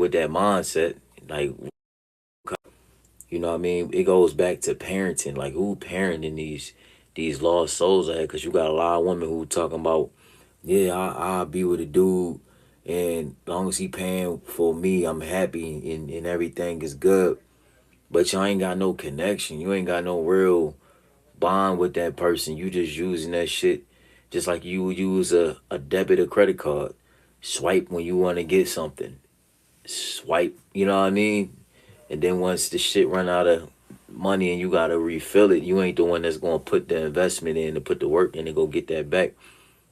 with that mindset, like, you know what I mean? It goes back to parenting. Like, who parenting these lost souls at? Because you got a lot of women who talking about, yeah, I'll be with a dude, and as long as he paying for me, I'm happy, and everything is good. But you ain't got no connection. You ain't got no real bond with that person. You just using that shit just like you would use a debit or credit card. Swipe when you want to get something. Swipe, you know what I mean? And then once the shit run out of money and you gotta refill it, you ain't the one that's gonna put the investment in to put the work in to go get that back.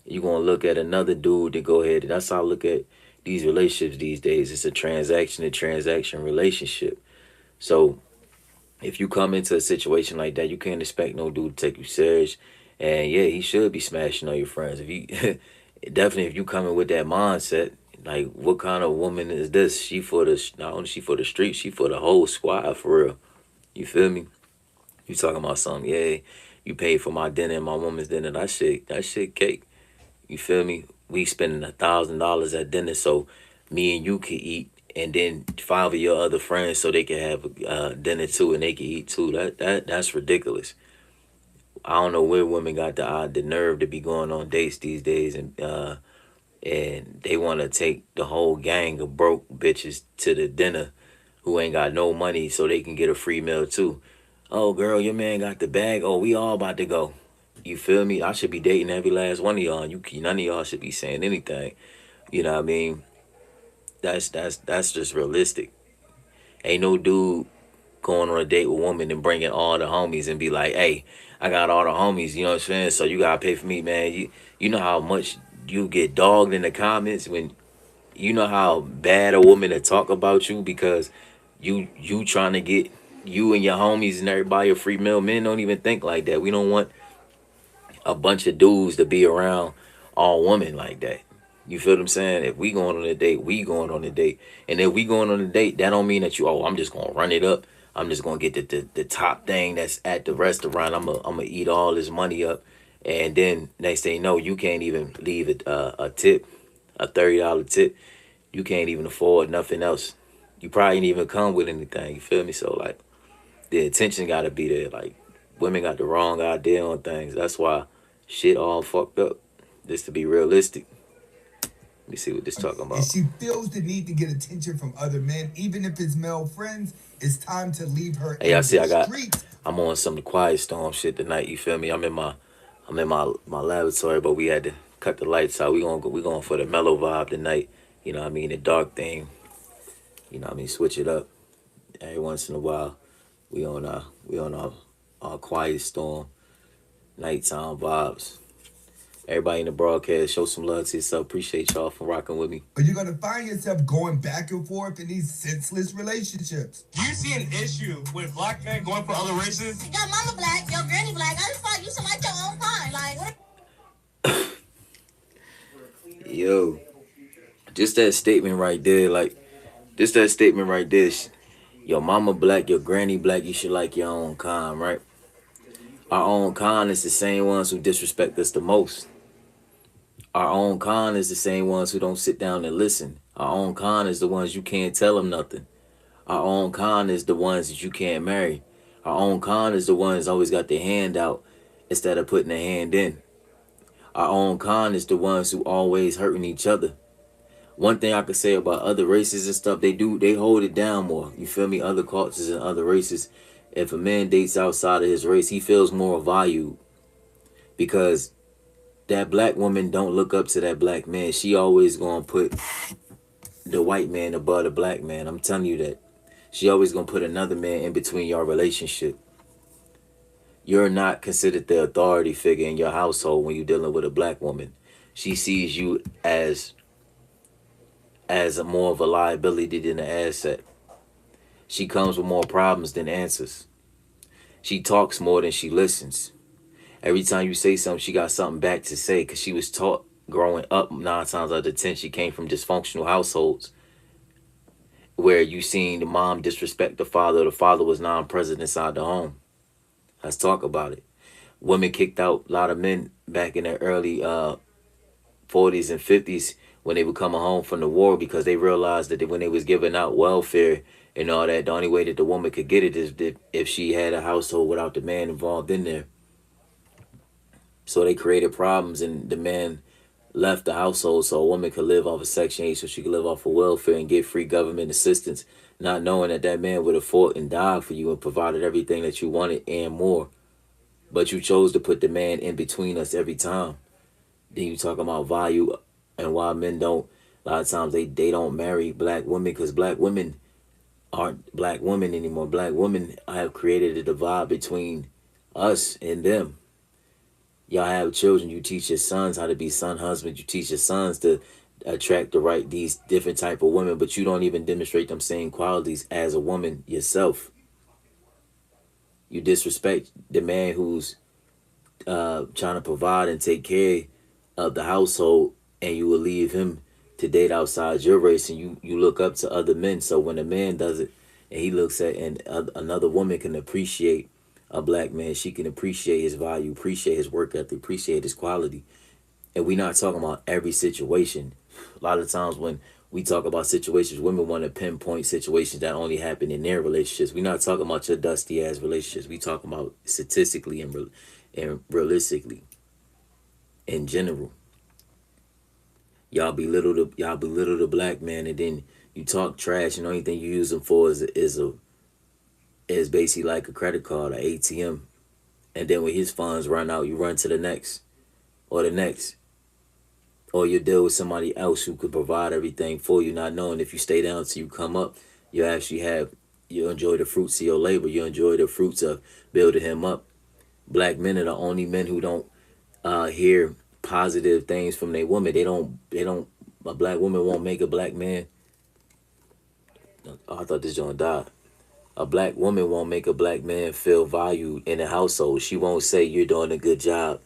You gonna look at another dude to go ahead. And that's how I look at these relationships these days. It's a transaction to transaction relationship. So if you come into a situation like that, you can't expect no dude to take you serious. And yeah, he should be smashing on your friends. If you definitely if you coming with that mindset, like what kind of woman is this? She for the not only she for the street, she for the whole squad for real. You feel me? You talking about something? Yeah, you paid for my dinner and my woman's dinner. That shit cake. You feel me? We spending $1,000 at dinner so me and you can eat, and then 5 of your other friends so they can have dinner too and they can eat too. That's ridiculous. I don't know where women got the nerve to be going on dates these days, and they want to take the whole gang of broke bitches to the dinner who ain't got no money so they can get a free meal too. Oh girl, your man got the bag. Oh, we all about to go. You feel me? I should be dating every last one of y'all. And none of y'all should be saying anything. You know what I mean? That's just realistic. Ain't no dude going on a date with a woman and bringing all the homies and be like, hey, I got all the homies. You know what I'm saying? So you gotta pay for me, man. You know how much you get dogged in the comments when you know how bad a woman to talk about you because you trying to get you and your homies and everybody a free meal. Men don't even think like that. We don't want a bunch of dudes to be around all women like that. You feel what I'm saying? If we going on a date, we going on a date. And if we going on a date, that don't mean that you, oh, I'm just gonna run it up. I'm just gonna get the top thing that's at the restaurant. I'm gonna eat all this money up. And then they say, no, you can't even leave it a tip, a $30 tip. You can't even afford nothing else. You probably ain't even come with anything. You feel me? So like the attention gotta be there. Like women got the wrong idea on things. That's why shit all fucked up. Just to be realistic. Let me see what this talking And about. she feels the need to get attention from other men, even if it's male friends. It's time to leave her Hey, I in see the I got streets. I'm on some quiet storm shit tonight, you feel me? I'm in my laboratory, but we had to cut the lights out. We going for the mellow vibe tonight. You know what I mean? The dark thing. You know what I mean? Switch it up. Every once in a while. We on our quiet storm, nighttime vibes. Everybody in the broadcast, show some love to yourself. Appreciate y'all for rocking with me. Or you're gonna find yourself going back and forth in these senseless relationships. Do you see an issue with black men going for other races? Your mama black, your granny black. I just thought you should like your own kind. Like, what? Yo, just that statement right there, like, just that statement right there. Your mama black, your granny black, you should like your own kind, right? Our own kind is the same ones who disrespect us the most. Our own kind is the same ones who don't sit down and listen. Our own kind is the ones you can't tell them nothing. Our own kind is the ones that you can't marry. Our own kind is the ones always got their hand out instead of putting their hand in. Our own kind is the ones who always hurting each other. One thing I could say about other races and stuff, they hold it down more. You feel me? Other cultures and other races. If a man dates outside of his race, he feels more valued because that black woman don't look up to that black man. She always gonna put the white man above the black man. I'm telling you that. She always gonna put another man in between your relationship. You're not considered the authority figure in your household when you're dealing with a black woman. She sees you as a more of a liability than an asset. She comes with more problems than answers. She talks more than she listens. Every time you say something, she got something back to say because she was taught growing up 9 times out of 10. She came from dysfunctional households where you seen the mom disrespect the father was non-present inside the home. Let's talk about it. Women kicked out a lot of men back in the early 40s and 50s when they were coming home from the war, because they realized that when they was giving out welfare and all that, the only way that the woman could get it is if she had a household without the man involved in there. So they created problems, and the man left the household so a woman could live off of Section 8, so she could live off of welfare and get free government assistance, not knowing that that man would have fought and died for you and provided everything that you wanted and more. But you chose to put the man in between us every time. Then you talk about value and why men don't. A lot of times they don't marry black women because black women aren't black women anymore. Black women have created a divide between us and them. Y'all have children. You teach your sons how to be son husbands. You teach your sons to attract the right these different type of women, but you don't even demonstrate them same qualities as a woman yourself. You disrespect the man who's trying to provide and take care of the household, and you will leave him to date outside your race, and you look up to other men. So when a man does it, and he looks at and another woman can appreciate a black man, she can appreciate his value, appreciate his work ethic, appreciate his quality. And we're not talking about every situation. A lot of times when we talk about situations, women want to pinpoint situations that only happen in their relationships. We're not talking about your dusty ass relationships. We talking about statistically and realistically in general. Y'all belittle the black man, and then you talk trash, and the only thing you use them for is basically like a credit card, an ATM. And then when his funds run out, you run to the next or the next. Or you deal with somebody else who could provide everything for you, not knowing if you stay down till you come up, you actually have you enjoy the fruits of your labor. You enjoy the fruits of building him up. Black men are the only men who don't hear positive things from their woman. They don't a black woman won't make a black man. Oh, I thought this joint died. A black woman won't make a black man feel valued in the household. She won't say you're doing a good job.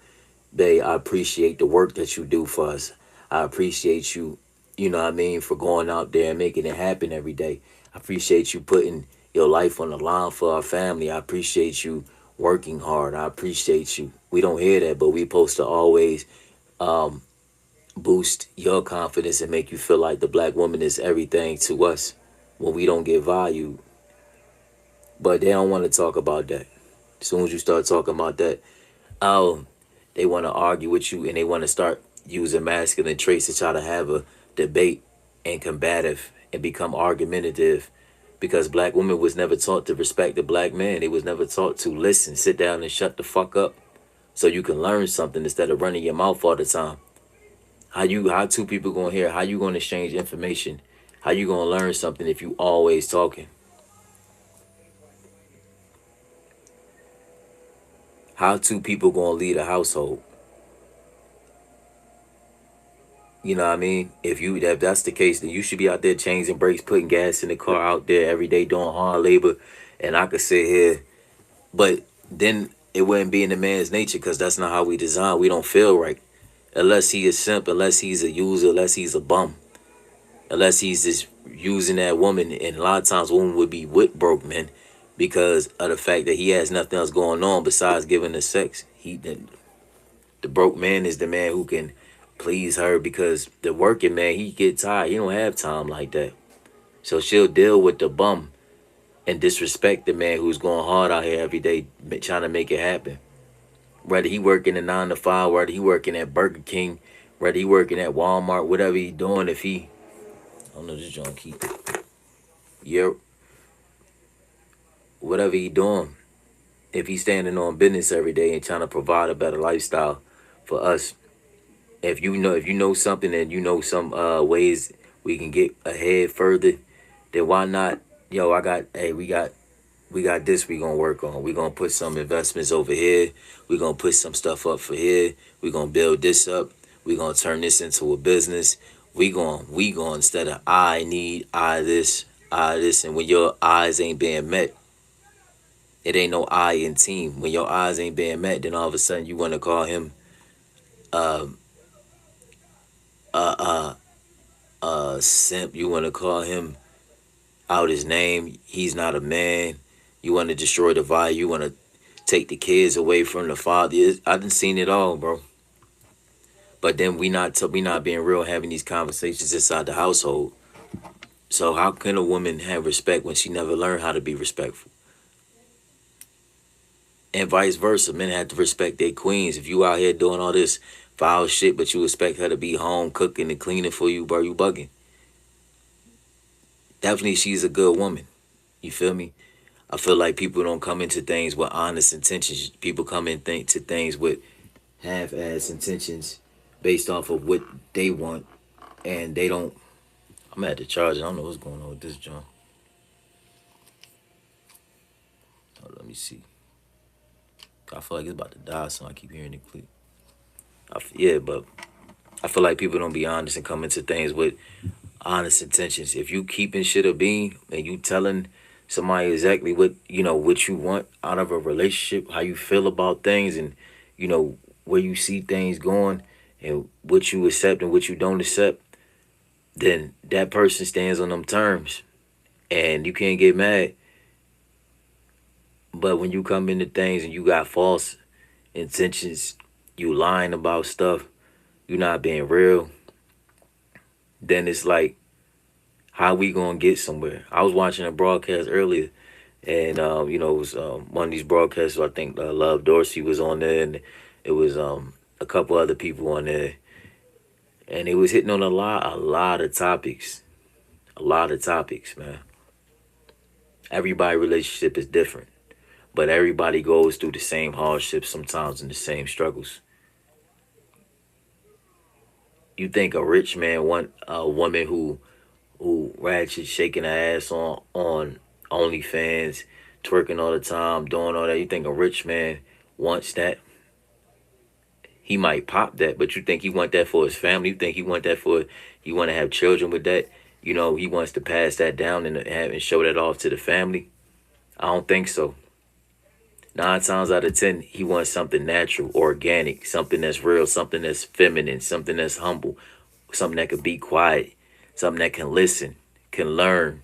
Babe, I appreciate the work that you do for us. I appreciate you, you know what I mean, for going out there and making it happen every day. I appreciate you putting your life on the line for our family. I appreciate you working hard. I appreciate you. We don't hear that, but we supposed to always boost your confidence and make you feel like the black woman is everything to us when we don't get value. But they don't want to talk about that. As soon as you start talking about that, oh, they want to argue with you and they want to start using masculine traits to try to have a debate and combative and become argumentative, because black women was never taught to respect the black man. They was never taught to listen, sit down and shut the fuck up so you can learn something instead of running your mouth all the time. How two people gonna hear? How you gonna exchange information? How you gonna learn something if you always talking? How two people gonna lead a household? You know what I mean? If that's the case, then you should be out there changing brakes, putting gas in the car, out there every day doing hard labor. And I could sit here, but then it wouldn't be in the man's nature because that's not how we design. We don't feel right unless he is simp, unless he's a user, unless he's a bum, unless he's just using that woman. And a lot of times, women would be with broke men because of the fact that he has nothing else going on besides giving the sex. The broke man is the man who can please her, because the working man, he get tired. He don't have time like that. So she'll deal with the bum and disrespect the man who's going hard out here every day trying to make it happen. Whether he working a 9 to 5, whether he working at Burger King, whether he working at Walmart, whatever he doing, if he, I don't know, this joint keep, yeah, whatever he doing, if he's standing on business every day and trying to provide a better lifestyle for us, if you know something and you know some ways we can get ahead further, then why not? Yo, we got this we gonna work on. We gonna put some investments over here. We gonna put some stuff up for here. We gonna build this up. We gonna turn this into a business. We going instead of I this, and when your eyes ain't being met, it ain't no I in team. When your eyes ain't being met, then all of a sudden you want to call him uh uh simp. You want to call him out his name. He's not a man. You want to destroy the value. You want to take the kids away from the father. I done seen it all, bro. But then we not being real, having these conversations inside the household. So how can a woman have respect when she never learned how to be respectful? And vice versa, men have to respect their queens. If you out here doing all this foul shit, but you expect her to be home cooking and cleaning for you, bro, you bugging. Definitely, she's a good woman. You feel me? I feel like people don't come into things with honest intentions. People come in to things with half-ass intentions based off of what they want, and they don't. I'm at the charge. I don't know what's going on with this joint. Oh, let me see. I feel like it's about to die, so I keep hearing it click. Yeah, but I feel like people don't be honest and come into things with honest intentions. If you keeping shit a bean and you telling somebody exactly what what you want out of a relationship, how you feel about things, and you know where you see things going, and what you accept and what you don't accept, then that person stands on them terms, and you can't get mad. But when you come into things and you got false intentions, you lying about stuff, you not being real, then it's like, how we gonna get somewhere? I was watching a broadcast earlier, and it was one of these broadcasts. I think Love Dorsey was on there, and it was a couple other people on there, and it was hitting on a lot of topics, a lot of topics, man. Everybody relationship is different, but everybody goes through the same hardships sometimes and the same struggles. You think a rich man want a woman who ratchet, shaking her ass on OnlyFans, twerking all the time, doing all that? You think a rich man wants that? He might pop that, but you think he want that for his family? You think he want that for he want to have children with that? He wants to pass that down and have and show that off to the family? I don't think so. 9 times out of 10, he wants something natural, organic, something that's real, something that's feminine, something that's humble, something that can be quiet, something that can listen, can learn,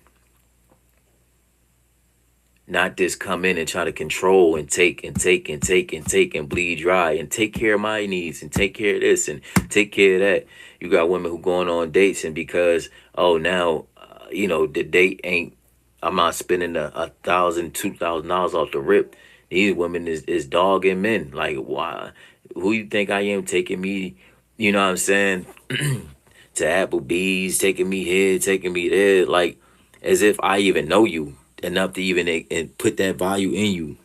not just come in and try to control and take and take and take and take and bleed dry and take care of my needs and take care of this and take care of that. You got women who going on dates, and because now the date ain't, I'm not spending a thousand, $2,000 off the rip. These women is dogging men. Like, why? Who you think I am, taking me? You know what I'm saying? To Applebee's, taking me here, taking me there, like as if I even know you enough to even and put that value in you.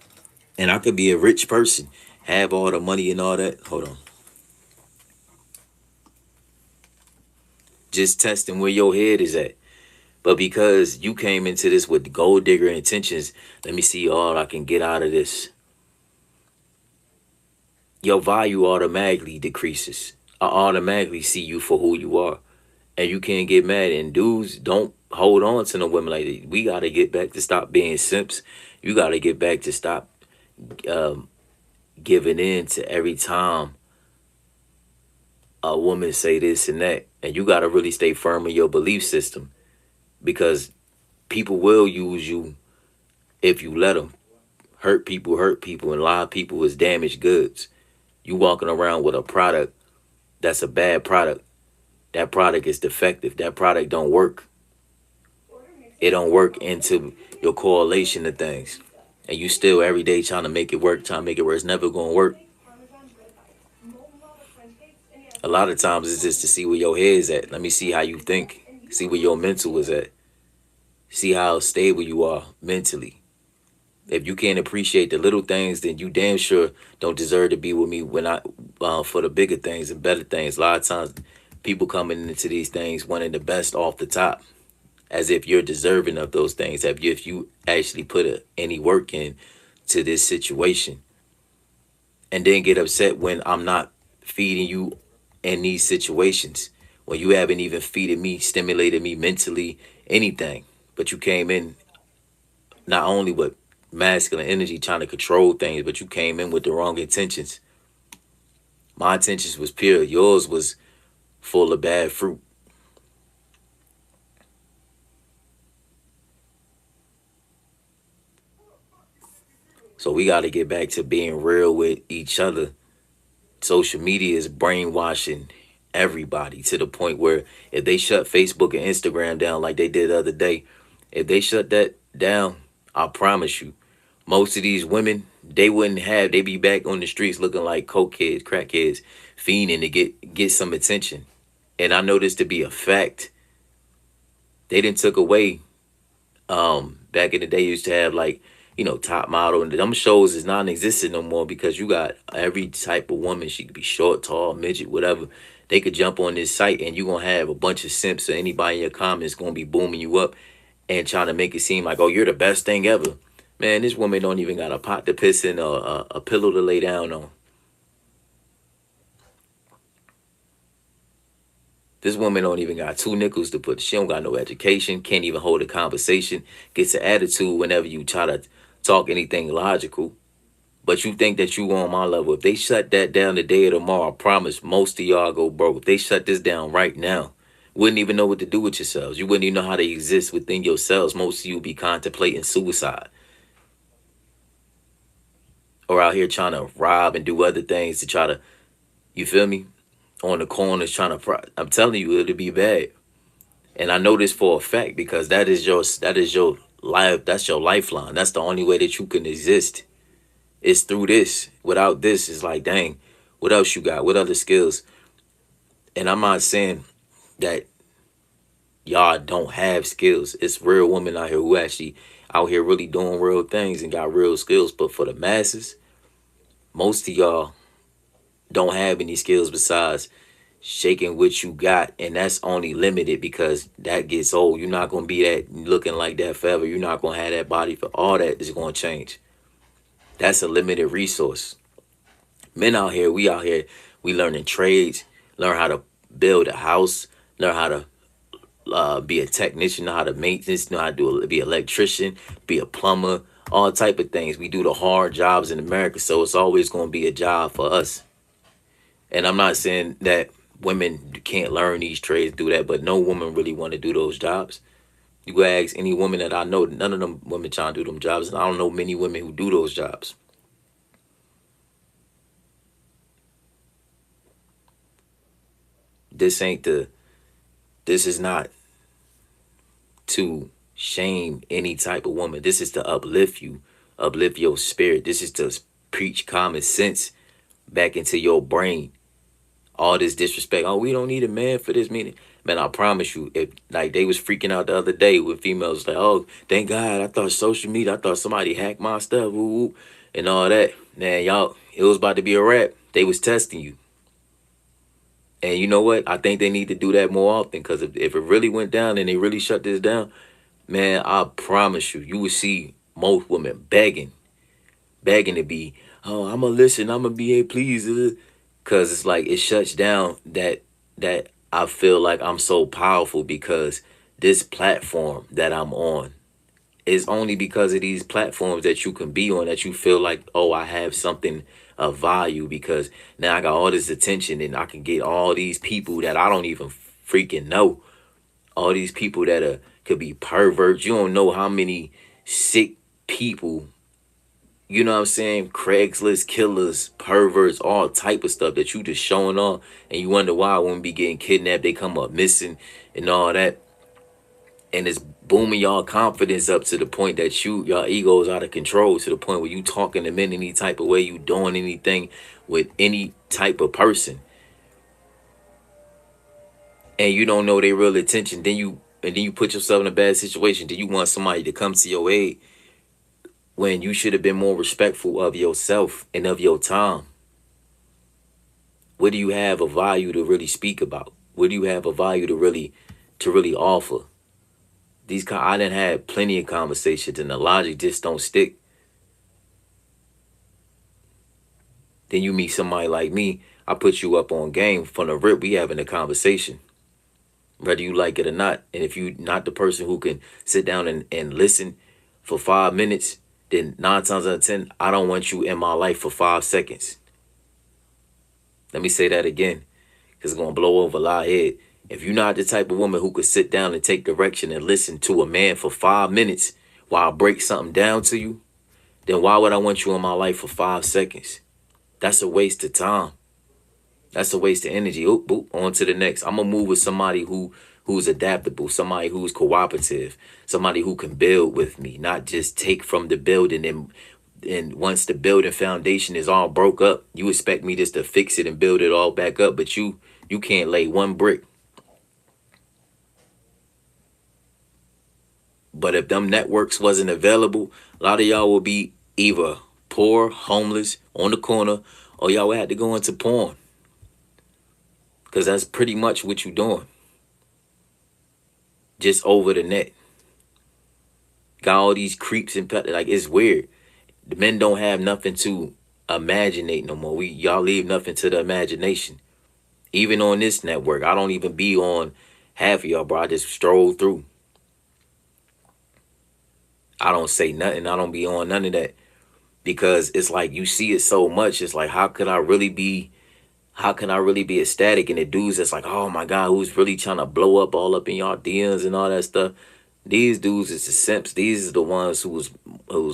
And I could be a rich person, have all the money and all that. Hold on, just testing where your head is at. But because you came into this with gold digger intentions, let me see all I can get out of this. Your value automatically decreases. I automatically see you for who you are, and you can't get mad. And dudes, don't hold on to no women like that. We gotta get back to stop being simps. You gotta get back to stop um, giving in to every time a woman say this and that, and you gotta really stay firm in your belief system, because people will use you if you let them. Hurt people, and a lot of people is damaged goods. You walking around with a product that's a bad product. That product is defective. That product don't work. It don't work into your correlation of things. And you still every day trying to make it work, trying to make it work. It's never gonna work. A lot of times it's just to see where your head's at. Let me see how you think. See where your mental is at. See how stable you are mentally. If you can't appreciate the little things, then you damn sure don't deserve to be with me when I for the bigger things and better things. A lot of times people coming into these things wanting the best off the top, as if you're deserving of those things, as if you actually put any work in to this situation, and then get upset when I'm not feeding you in these situations, when you haven't even feeded me, stimulated me mentally, anything. But you came in not only with masculine energy trying to control things, but you came in with the wrong intentions. My intentions was pure. Yours was full of bad fruit. So we got to get back to being real with each other. Social media is brainwashing everybody to the point where if they shut Facebook and Instagram down like they did the other day, if they shut that down, I promise you, most of these women, they wouldn't have, they be back on the streets looking like coke kids, crack kids, fiending to get some attention. And I know this to be a fact. They didn't took away, back in the day you used to have like, top model, and them shows is non-existent no more because you got every type of woman. She could be short, tall, midget, whatever. They could jump on this site and you gonna have a bunch of simps or anybody in your comments gonna be booming you up and trying to make it seem like, oh, you're the best thing ever. Man, this woman don't even got a pot to piss in or a pillow to lay down on. This woman don't even got two nickels to put. She don't got no education, can't even hold a conversation, gets an attitude whenever you try to talk anything logical. But you think that you on my level. If they shut that down today or tomorrow, I promise most of y'all go broke. If they shut this down right now, wouldn't even know what to do with yourselves. You wouldn't even know how to exist within yourselves. Most of you be contemplating suicide or out here trying to rob and do other things to try to, you feel me, on the corners trying to. I'm telling you, it'll be bad. And I know this for a fact because that is your life. That's your lifeline. That's the only way that you can exist. It's through this. Without this, it's like, dang, what else you got? What other skills? And I'm not saying that y'all don't have skills. It's real women out here who actually out here really doing real things and got real skills. But for the masses, most of y'all don't have any skills besides shaking what you got, and that's only limited because that gets old. You're not gonna be that looking like that forever. You're not gonna have that body for all that is gonna change. That's a limited resource. Men out here, we learning trades, learn how to build a house, learn how to be a technician, know how to maintenance, know how to be an electrician, be a plumber, all type of things. We do the hard jobs in America, so it's always going to be a job for us. And I'm not saying that women can't learn these trades, do that, but no woman really want to do those jobs. You go ask any woman that I know, none of them women trying to do them jobs, and I don't know many women who do those jobs. This ain't the. This is not to shame any type of woman. This is to uplift you, uplift your spirit. This is to preach common sense back into your brain. All this disrespect. Oh, we don't need a man for this meeting. Man, I promise you, if like they was freaking out the other day with females like, oh, thank God, I thought social media, I thought somebody hacked my stuff, and all that. Man, y'all, it was about to be a wrap. They was testing you. And you know what? I think they need to do that more often because if it really went down and they really shut this down, man, I promise you, you would see most women begging to be, oh, I'm gonna listen, I'm gonna be a please, because it's like it shuts down that I feel like I'm so powerful because this platform that I'm on is only because of these platforms that you can be on that you feel like, oh, I have something of value because now I got all this attention and I can get all these people that I don't even freaking know. All these people that could be perverts. You don't know how many sick people, you know what I'm saying? Craigslist killers, perverts, all type of stuff that you just showing off and you wonder why women be getting kidnapped, they come up missing and all that. And it's booming y'all confidence up to the point that y'all egos out of control to the point where you talking to men any type of way, you doing anything with any type of person. And you don't know their real intention. Then you put yourself in a bad situation. Then you want somebody to come to your aid when you should have been more respectful of yourself and of your time. What do you have a value to really speak about? What do you have a value to really offer? I didn't have plenty of conversations and the logic just don't stick. Then you meet somebody like me, I put you up on game from the rip. We having a conversation, whether you like it or not. And if you not the person who can sit down and listen for 5 minutes, then 9 times out of 10, I don't want you in my life for 5 seconds. Let me say that again, because it's gonna blow over a lot of head. If you're not the type of woman who could sit down and take direction and listen to a man for 5 minutes while I break something down to you, then why would I want you in my life for 5 seconds? That's a waste of time. That's a waste of energy. Oop, boop, on to the next. I'm gonna move with somebody who's adaptable, somebody who's cooperative, somebody who can build with me, not just take from the building and once the building foundation is all broke up, you expect me just to fix it and build it all back up, but you can't lay one brick. But if them networks wasn't available, a lot of y'all would be either poor, homeless, on the corner, or y'all would have to go into porn. Cause that's pretty much what you doing. Just over the net. Got all these creeps and like it's weird. The men don't have nothing to imaginate no more. We y'all leave nothing to the imagination. Even on this network, I don't even be on half of y'all, bro. I just stroll through. I don't say nothing. I don't be on none of that because it's like you see it so much. It's like how can I really be ecstatic? And the dudes that's like, oh my God, who's really trying to blow up all up in y'all DMs and all that stuff. These dudes is the simps. These are the ones who's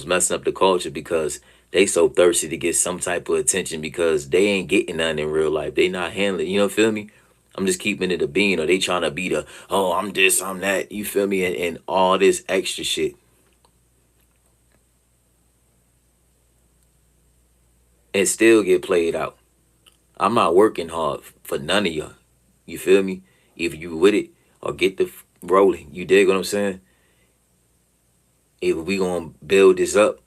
messing up the culture because they so thirsty to get some type of attention because they ain't getting none in real life. They not handling, you know, feel me? I'm just keeping it a bean, or they trying to be the, oh, I'm this, I'm that, you feel me? And all this extra shit. And still get played out. I'm not working hard for none of y'all. You feel me? Either you with it or get the rolling. You dig what I'm saying? Either we gonna build this up,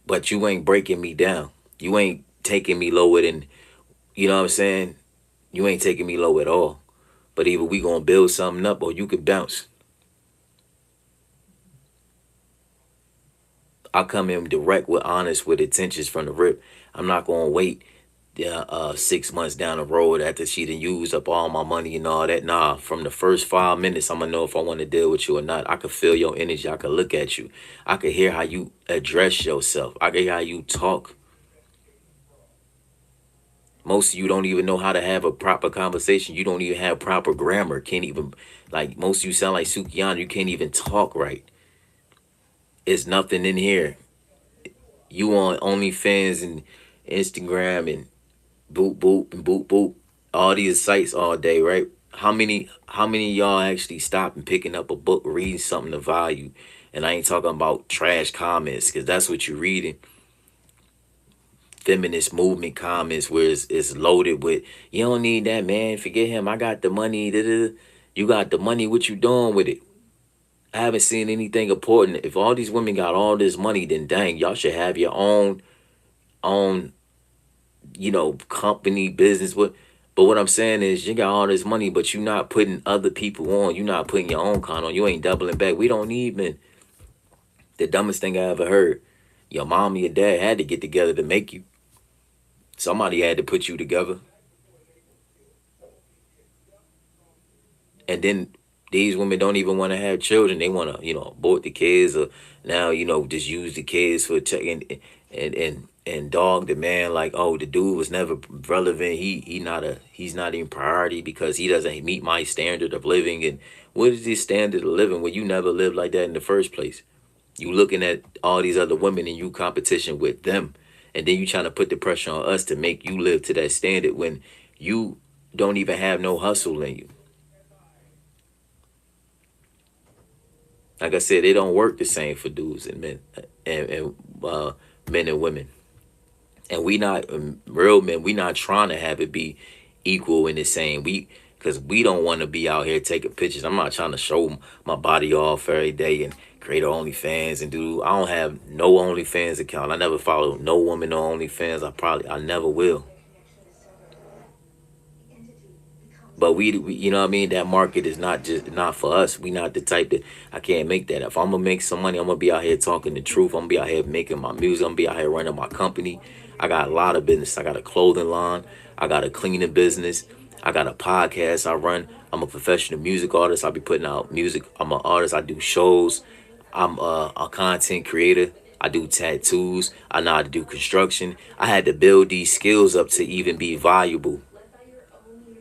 but you ain't breaking me down. You ain't taking me lower than, you know what I'm saying? You ain't taking me low at all. But either we gonna build something up or you could bounce. I come in direct with honest with intentions from the rip. I'm not gonna wait 6 months down the road after she done used up all my money and all that. Nah, from the first 5 minutes, I'm gonna know if I want to deal with you or not. I could feel your energy. I could look at you. I could hear how you address yourself. I could hear how you talk. Most of you don't even know how to have a proper conversation. You don't even have proper grammar. Can't even, like, most of you sound like Sukiyana. You can't even talk right. It's nothing in here. You on OnlyFans and Instagram and boop boop and boop boop, all these sites all day, right? How many of y'all actually stop and picking up a book, reading something of value? And I ain't talking about trash comments, because that's what you're reading. Feminist movement comments where it's loaded with, you don't need that, man. Forget him. I got the money. Da, da, da. You got the money. What you doing with it? I haven't seen anything important. If all these women got all this money, then dang, y'all should have your own company, business. But what I'm saying is you got all this money, but you're not putting other people on. You're not putting your own con on. You ain't doubling back. We don't need men. The dumbest thing I ever heard. Your mom and your dad had to get together to make you. Somebody had to put you together. And then these women don't even want to have children. They want to, abort the kids, or now, just use the kids for checking and dog the man like, oh, the dude was never relevant. He's not even priority because he doesn't meet my standard of living. And what is this standard of living when you never lived like that in the first place? You looking at all these other women and you competition with them, and then you trying to put the pressure on us to make you live to that standard when you don't even have no hustle in you. Like I said, they don't work the same for dudes and men, and men and women. And we not real men. We not trying to have it be equal in the same. Because we don't want to be out here taking pictures. I'm not trying to show my body off every day and create OnlyFans and do. I don't have no OnlyFans account. I never follow no woman on OnlyFans. I never will. But you know what I mean? That market is not for us. We not the type that I can't make that. If I'm gonna make some money, I'm gonna be out here talking the truth. I'm gonna be out here making my music. I'm gonna be out here running my company. I got a lot of business. I got a clothing line. I got a cleaning business. I got a podcast I run. I'm a professional music artist. I'll be putting out music. I'm an artist. I do shows. I'm a content creator. I do tattoos. I know how to do construction. I had to build these skills up to even be valuable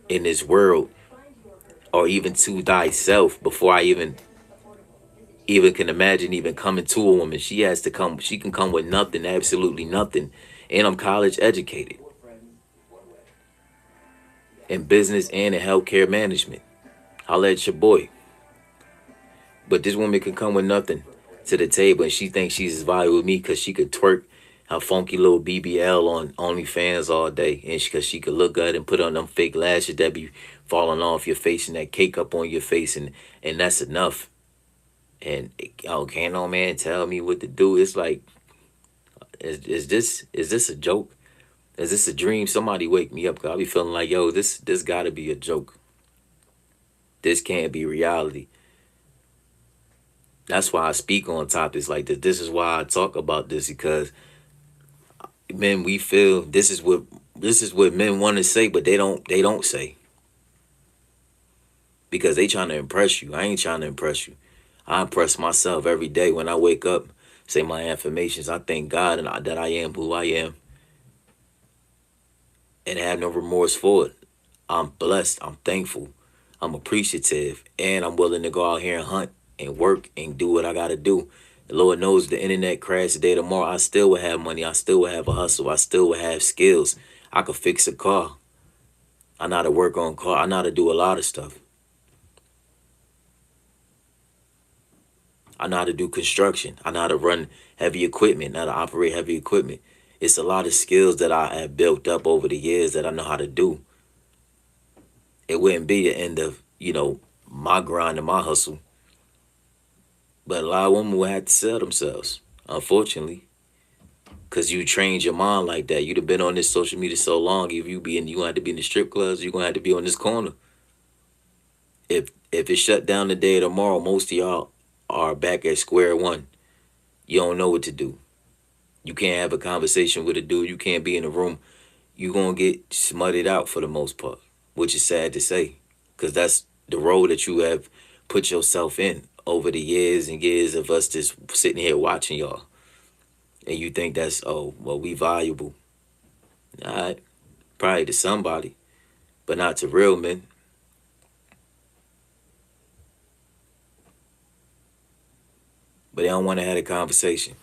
in this world, or even to thyself, before I even can imagine even coming to a woman. She can come with nothing, absolutely nothing. And I'm college educated. in business and in healthcare management. Holla at your boy. But this woman can come with nothing to the table, and she thinks she's as valuable with me because she could twerk her funky little BBL on OnlyFans all day, and because she could look good and put on them fake lashes that be falling off your face and that cake up on your face, and that's enough. And oh, can't no man tell me what to do. It's like, is this a joke? Is this a dream? Somebody wake me up. 'Cause I be feeling like, yo, this gotta be a joke. This can't be reality. That's why I speak on topics like this. This is why I talk about this, because men, we feel this is what men want to say, but they don't say, because they trying to impress you. I ain't trying to impress you. I impress myself every day when I wake up, say my affirmations. I thank God that I am who I am, and have no remorse for it. I'm blessed. I'm thankful. I'm appreciative, and I'm willing to go out here and hunt and work and do what I got to do. The Lord knows the internet crashed today, tomorrow, I still would have money. I still would have a hustle. I still would have skills. I could fix a car. I know how to work on car. I know how to do a lot of stuff. I know how to do construction. I know how to run heavy equipment, how to operate heavy equipment. It's a lot of skills that I have built up over the years that I know how to do. It wouldn't be the end of, my grind and my hustle. But a lot of women will have to sell themselves, unfortunately. Cause you trained your mind like that. You'd have been on this social media so long. If you gonna have to be in the strip clubs, you're gonna have to be on this corner. If it shut down today or tomorrow, most of y'all are back at square one. You don't know what to do. You can't have a conversation with a dude. You can't be in a room. You gonna get smutted out for the most part, which is sad to say, because that's the role that you have put yourself in over the years and years of us just sitting here watching y'all, and you think that's, oh well, we valuable. All right, probably to somebody, but not to real men. But they don't want to have a conversation.